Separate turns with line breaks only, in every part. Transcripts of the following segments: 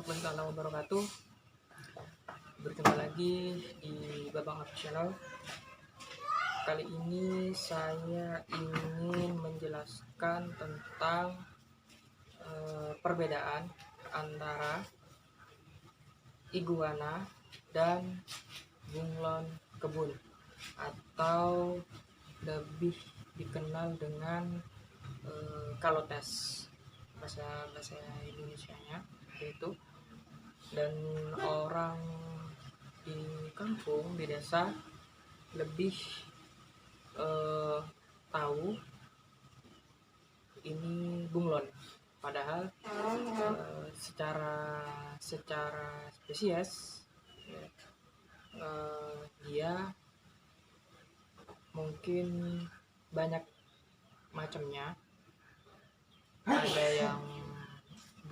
Assalamualaikum warahmatullahi wabarakatuh. Berjumpa lagi di Babang Hafiz Channel. Kali ini saya ingin menjelaskan tentang perbedaan antara iguana dan bunglon kebun, atau lebih dikenal dengan kalotes bahasa Indonesianya itu. Dan orang di kampung, di desa lebih tahu ini bunglon, padahal secara spesies dia mungkin banyak macamnya. Ada yang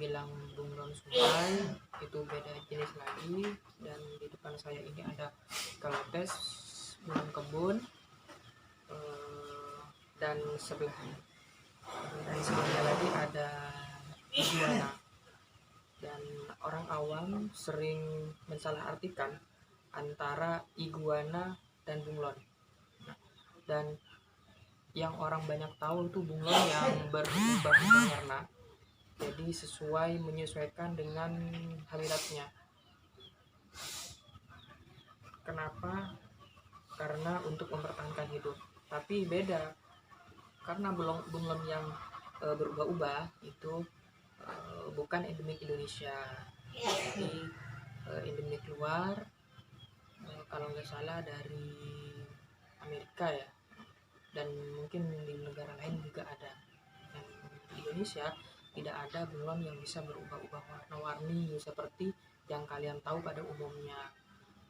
bilang bunglon sungai, itu beda jenis lagi. Dan di depan saya ini ada kalotes, bunglon kebun, dan sebelahnya lagi ada iguana. Dan orang awam sering mensalahartikan antara iguana dan bunglon. Dan yang orang banyak tahu itu bunglon yang berubah-ubah warna, jadi sesuai menyesuaikan dengan habitatnya. Kenapa? Karena untuk mempertahankan hidup. Tapi beda, karena bunglon yang berubah-ubah itu bukan endemik Indonesia, jadi endemik luar, kalau nggak salah dari Amerika ya, dan mungkin di negara lain juga ada. Dan di Indonesia tidak ada bunglon yang bisa berubah-ubah warna-warni seperti yang kalian tahu pada umumnya.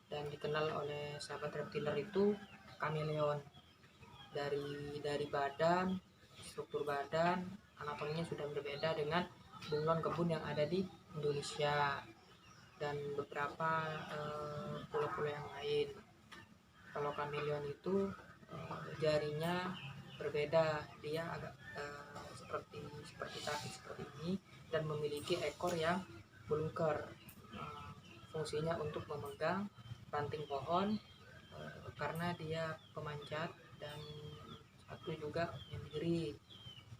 Dan dikenal oleh sahabat reptiler itu kameleon. Dari badan, struktur badan, anatominya sudah berbeda dengan bunglon kebun yang ada di Indonesia dan beberapa pulau-pulau yang lain. Kalau kameleon itu jarinya berbeda, dia agak seperti kaki seperti ini, dan memiliki ekor yang melungker. Fungsinya untuk memegang ranting pohon, karena dia pemanjat, dan satu juga menyendiri,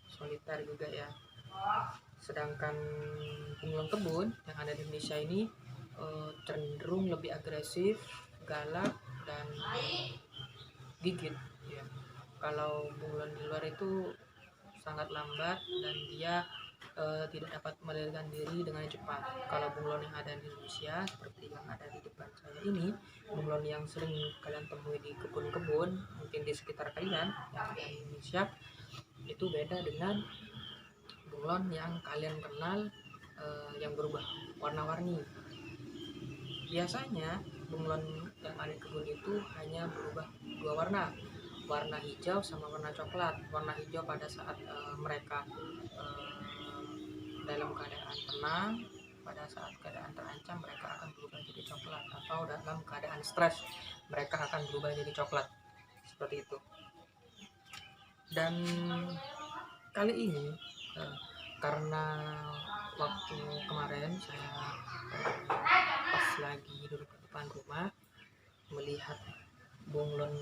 soliter juga ya. Sedangkan bunglon kebun yang ada di Indonesia ini cenderung lebih agresif, galak, dan gigit ya. Kalau bunglon di luar itu sangat lambat dan dia tidak dapat melarikan diri dengan cepat. Kalau bunglon yang ada di Indonesia seperti yang ada di depan saya ini, bunglon yang sering kalian temui di kebun-kebun mungkin di sekitar kalian yang ada di Indonesia, itu beda dengan bunglon yang kalian kenal yang berubah warna-warni. Biasanya bunglon yang ada di kebun itu hanya berubah dua warna hijau sama warna coklat. Warna hijau pada saat mereka dalam keadaan tenang, pada saat keadaan terancam mereka akan berubah jadi coklat, atau dalam keadaan stres mereka akan berubah jadi coklat, seperti itu. Dan kali ini karena waktu kemarin saya pas lagi duduk di depan rumah melihat bunglon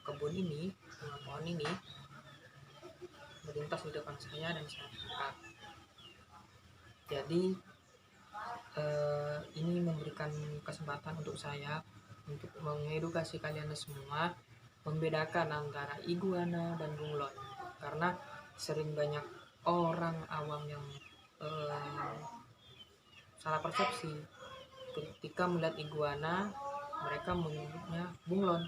kebun ini, bunglon pohon ini melintas di depan saya dan saya tangkap. Jadi ini memberikan kesempatan untuk saya untuk mengedukasi kalian semua membedakan antara iguana dan bunglon, karena sering banyak orang awam yang salah persepsi ketika melihat iguana, mereka menyebutnya bunglon.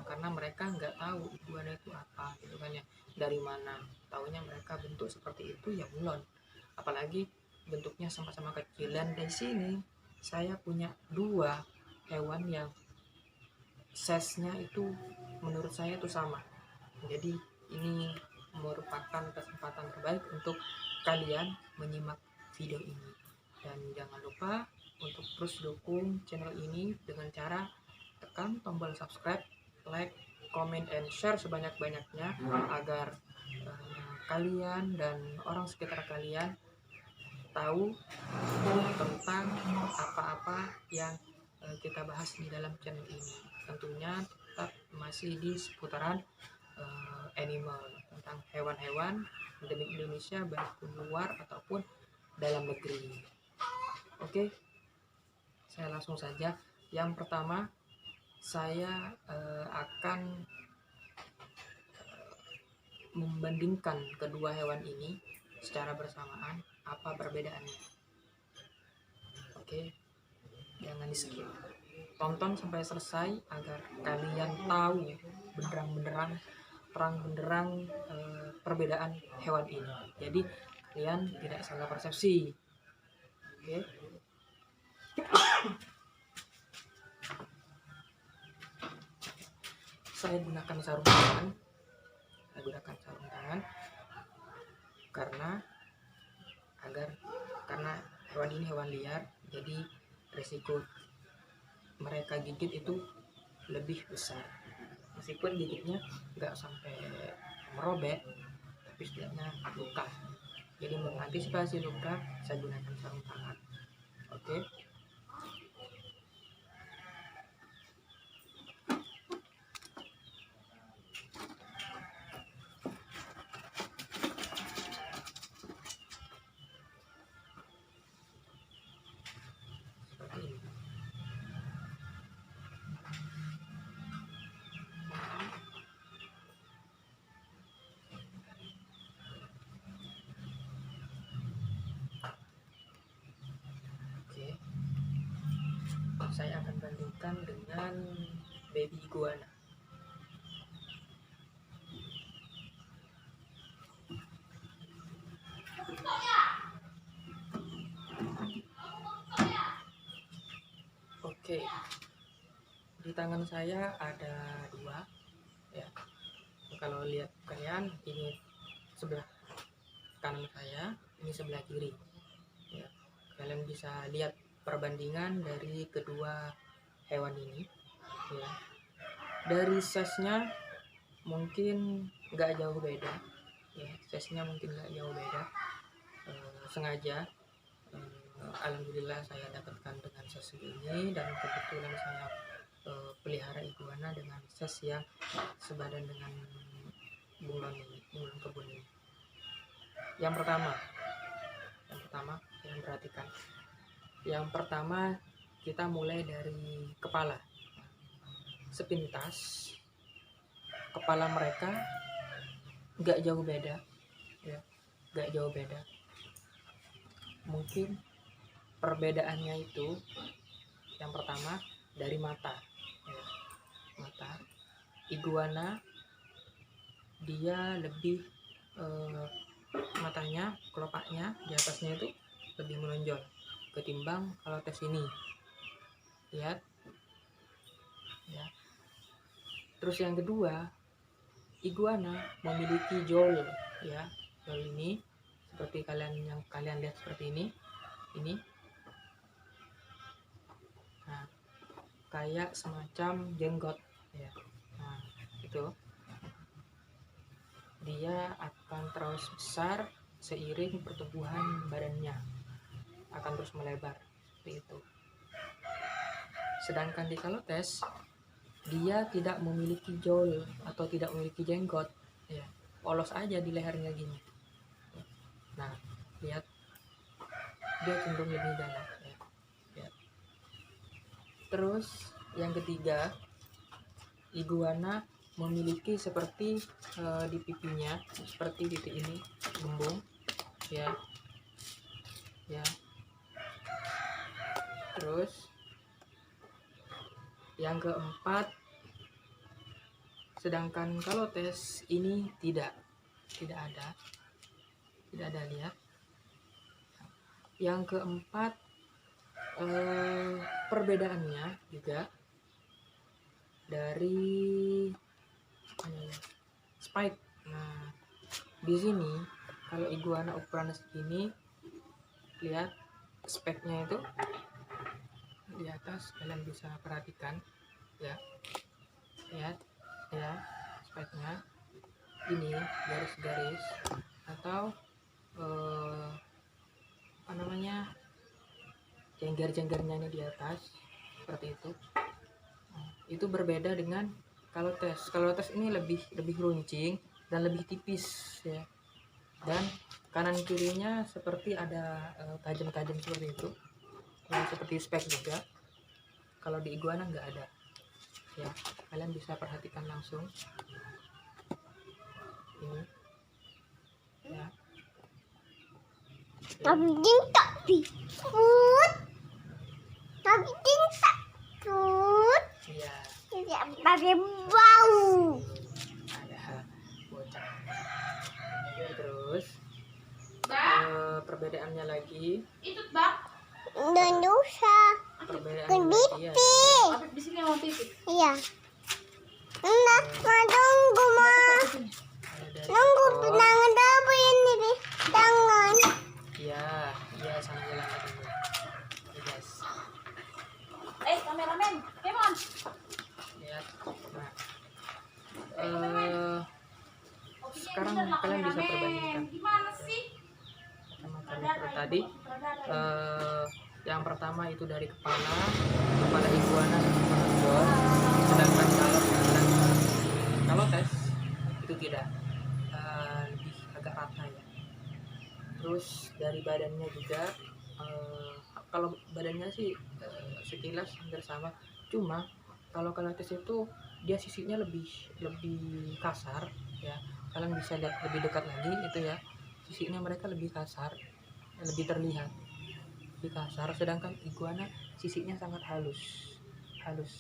Karena mereka nggak tahu iguana itu apa gitu kan ya, dari mana taunya mereka bentuk seperti itu ya bunglon, apalagi bentuknya sama-sama kecil. Dan di sini saya punya dua hewan yang size-nya itu menurut saya itu sama. Jadi ini merupakan kesempatan terbaik untuk kalian menyimak video ini. Dan jangan lupa untuk terus dukung channel ini dengan cara tekan tombol subscribe, like, comment, and share sebanyak-banyaknya agar kalian dan orang sekitar kalian tahu tentang apa-apa yang kita bahas di dalam channel ini. Tentunya tetap masih di seputaran animal, tentang hewan-hewan endemik Indonesia baik luar ataupun dalam negeri. Oke, saya langsung saja. Yang pertama, saya akan membandingkan kedua hewan ini secara bersamaan, apa perbedaannya. Oke, jangan di skip, tonton sampai selesai agar kalian tahu benerang-benerang, terang-benderang perbedaan hewan ini. Jadi kalian tidak salah persepsi. Oke. Saya gunakan sarung tangan. Karena hewan ini hewan liar, jadi resiko mereka gigit itu lebih besar. Meskipun gigitnya nggak sampai merobek, tapi setidaknya luka. Jadi mengantisipasi luka, saya gunakan sarung tangan. Oke. Saya akan bandingkan dengan baby iguana. Oke, di tangan saya ada dua, ya. Kalau lihat kalian, ini sebelah kanan saya, ini sebelah kiri, ya. Kalian bisa lihat perbandingan dari kedua hewan ini, ya. Dari size-nya mungkin nggak jauh beda, ya. Size-nya mungkin nggak jauh beda. Sengaja, alhamdulillah saya dapatkan dengan size ini, dan kebetulan saya pelihara iguana dengan size yang sebadan dengan bunglon kebun ini. Yang pertama yang perhatikan. Yang pertama, kita mulai dari kepala. Sepintas kepala mereka nggak jauh beda, ya, nggak jauh beda. Mungkin perbedaannya itu yang pertama dari mata, ya. Mata iguana dia lebih matanya, kelopaknya di atasnya itu lebih menonjol ketimbang kalau tes ini. Lihat, ya. Terus yang kedua, iguana memiliki jowl, ya. Jowl ini seperti yang kalian lihat seperti ini. Nah, kayak semacam jenggot, ya. Nah, itu dia akan terus besar seiring pertumbuhan badannya, akan terus melebar seperti itu. Sedangkan di kalotes, dia tidak memiliki jowl atau tidak memiliki jenggot, ya, polos aja di lehernya gini. Nah, lihat, dia cenderung lebih dalam, ya. Lihat. Terus yang ketiga, iguana memiliki seperti di pipinya, seperti titik ini embung, ya. Terus yang keempat, sedangkan kalotes ini tidak ada, lihat. Yang keempat, perbedaannya juga dari spike. Nah, di sini kalau iguana ukuran segini, lihat speknya itu di atas, kalian bisa perhatikan, ya. Lihat, ya, speknya ini garis-garis atau apa namanya, jengger-jenggernya ini di atas seperti itu. Itu berbeda dengan kalotes. Kalotes ini lebih runcing dan lebih tipis ya. Dan kanan kirinya seperti ada tajam-tajam seperti itu. Yang seperti spek juga. Kalau di iguana nggak ada. Ya, kalian bisa perhatikan langsung. Ini. Ya.
Tapi takut.
Iya.
Tidak pakai bau.
Ada bocah. Terus perbedaannya lagi.
Itu bang. Indonesia.
Perbedaannya lagi ya.
Tapi di sini mau pipis. Iya. Enggak, tunggu mah. Nunggu tunangan apa ini deh. Tangan.
Iya, iya sambil lagi dulu. Guys.
Kameramen, come on.
Lihat. Nah, sekarang kalian bisa perbandingkan.
Gimana sih?
Sama kalian tadi. Yang pertama itu dari kepala iguana dan kepala ekor. Sedangkan kalau tes itu tidak, lebih agak rata ya. Terus dari badannya juga, kalau badannya sih sekilas hampir sama, cuma kalau tes itu dia sisinya lebih kasar ya. Kalian bisa lihat lebih dekat lagi itu ya, sisinya mereka lebih kasar, lebih terlihat lebih kasar, sedangkan iguana sisinya sangat halus,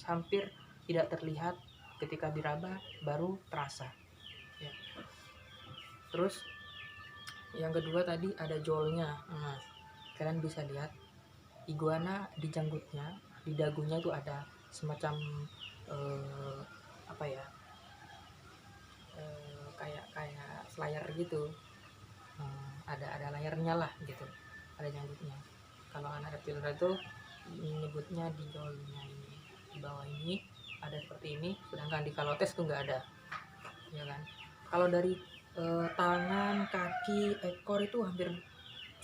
hampir tidak terlihat, ketika diraba baru terasa ya. Terus yang kedua tadi ada jolnya. Nah, kalian bisa lihat iguana di janggutnya, di dagunya itu ada semacam apa ya, kayak selayar gitu. Ada layarnya lah gitu, ada janggutnya. Kalau anak reptil itu menyebutnya di jolnya ini, di bawah ini ada seperti ini, sedangkan di kalotes itu nggak ada ya kan. Kalau dari tangan, kaki, ekor itu hampir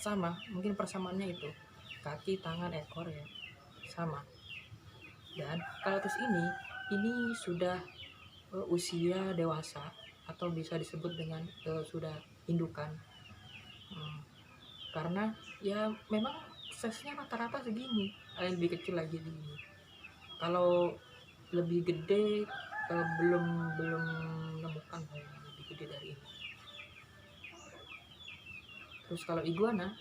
sama, mungkin persamaannya itu kaki, tangan, ekor ya sama. Dan kalotes ini sudah usia dewasa atau bisa disebut dengan sudah indukan, karena ya memang size-nya rata-rata segini, lebih kecil lagi segini. Kalau lebih gede belum menemukan yang lebih gede dari ini. Terus kalau iguana,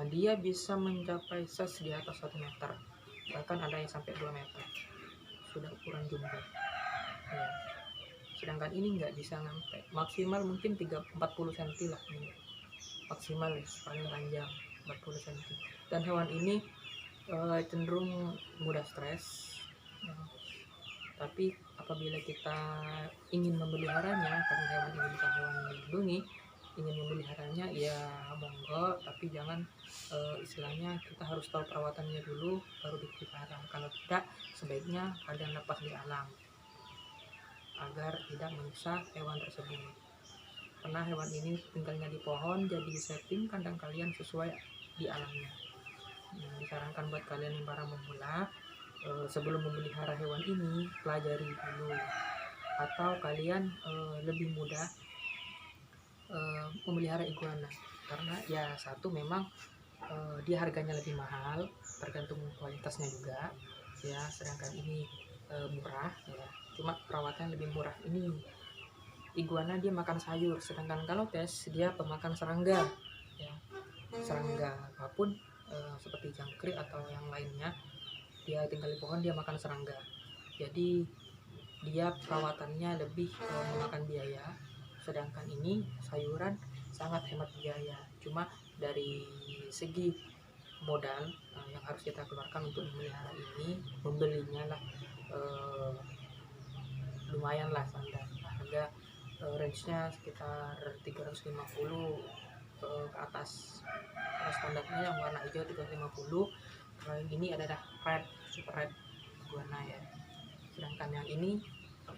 dia bisa mencapai size di atas 1 meter, bahkan ada yang sampai 2 meter, sudah ukuran jumbo ya. Sedangkan ini nggak bisa sampai, maksimal mungkin 40 cm lah ini, maksimal paling panjang 40 cm. Dan hewan ini cenderung mudah stres ya. Tapi apabila kita ingin memeliharanya, karena hewan ini bukan hewan dilindungi, ingin memeliharanya ya monggo, tapi jangan istilahnya kita harus tahu perawatannya dulu baru dipelihara. Kalau tidak, sebaiknya kalian lepas di alam agar tidak merusak hewan tersebut. Karena hewan ini tinggalnya di pohon, jadi setting kandang kalian sesuai di alamnya. Disarankan buat kalian yang para pemula, sebelum memelihara hewan ini pelajari dulu, atau kalian lebih mudah memelihara iguana, karena ya satu memang dia harganya lebih mahal, tergantung kualitasnya juga ya. Sedangkan ini murah ya, cuma perawatannya lebih murah. Ini iguana dia makan sayur, sedangkan kalau tes dia pemakan serangga ya. Serangga apapun seperti jangkrik atau yang lainnya, dia tinggal di pohon, dia makan serangga. Jadi dia perawatannya lebih memakan biaya, sedangkan ini sayuran sangat hemat biaya. Cuma dari segi modal yang harus kita keluarkan untuk memelihara ini, membelinya lah lumayan lah, standar harga range-nya sekitar 350 ke atas. Kalau standarnya yang warna hijau 350. Kalau yang ini adalah red, super red iguana ya. Sedangkan yang ini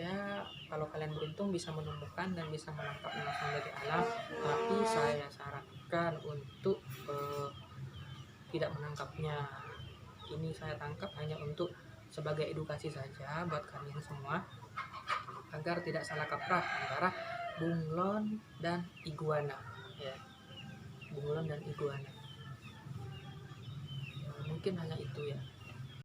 ya kalau kalian beruntung bisa menemukan dan bisa menangkap langsung dari alam, tapi saya sarankan untuk tidak menangkapnya. Ini saya tangkap hanya untuk sebagai edukasi saja buat kalian semua, agar tidak salah kaprah antara bunglon dan iguana, ya. Bunglon dan iguana. Mungkin hanya itu ya.